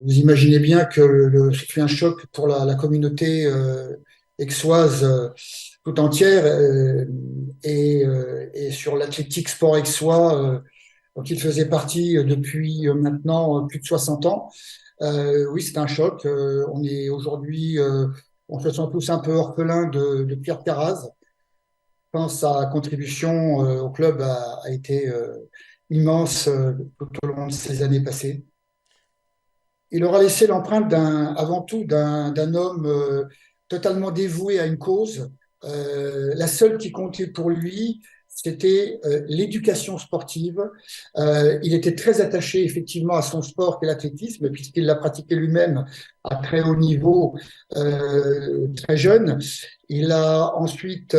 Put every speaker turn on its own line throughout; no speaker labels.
Vous imaginez bien que ce fut un choc pour la communauté aixoise tout entière et sur l'athlétique sport aixois, dont il faisait partie depuis maintenant plus de 60 ans. Oui, c'est un choc. On est aujourd'hui, on se sent tous un peu orphelins de Pierre Carraz. Je pense que sa contribution au club a été immense tout au long de ces années passées. Il aura laissé l'empreinte avant tout d'un homme totalement dévoué à une cause. La seule qui comptait pour lui, c'était l'éducation sportive. Il était très attaché effectivement à son sport qu'est l'athlétisme, puisqu'il l'a pratiqué lui-même à très haut niveau, très jeune. Il a ensuite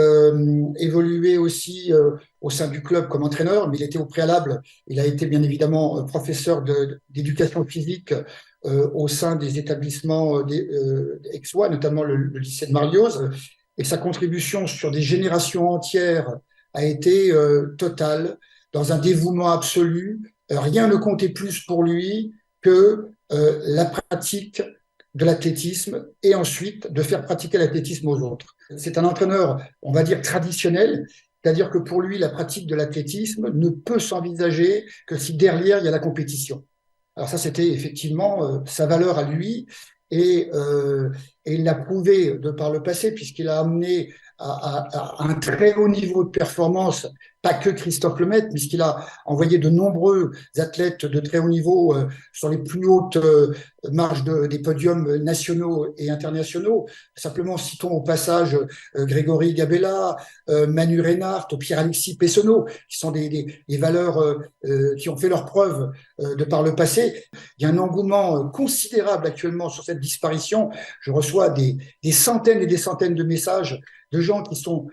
évolué aussi au sein du club comme entraîneur, mais il était au préalable. Il a été bien évidemment professeur d'éducation physique au sein des établissements aixois, notamment le lycée de Marlioz. Et sa contribution sur des générations entières a été totale, dans un dévouement absolu. Rien ne comptait plus pour lui que la pratique de l'athlétisme et ensuite de faire pratiquer l'athlétisme aux autres. C'est un entraîneur, on va dire, traditionnel, c'est-à-dire que pour lui, la pratique de l'athlétisme ne peut s'envisager que si derrière, il y a la compétition. Alors ça, c'était effectivement sa valeur à lui et il l'a prouvé de par le passé puisqu'il a amené à un très haut niveau de performance, pas que Christophe Lemaitre, puisqu'il a envoyé de nombreux athlètes de très haut niveau sur les plus hautes marges des podiums nationaux et internationaux. Simplement, citons au passage Grégory Gabella, Manu Reinhardt, Pierre-Alexis Pessonneau, qui sont des valeurs qui ont fait leur preuve de par le passé. Il y a un engouement considérable actuellement sur cette disparition. Je reçois des centaines et des centaines de messages de gens qui sont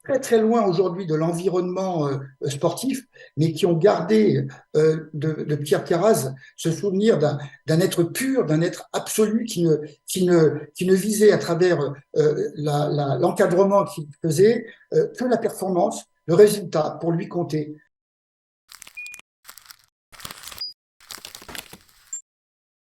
très très loin aujourd'hui de l'environnement sportif, mais qui ont gardé de Pierre Carraz ce souvenir d'un être pur, d'un être absolu qui ne visait à travers l'encadrement qu'il faisait que la performance, le résultat pour lui compter.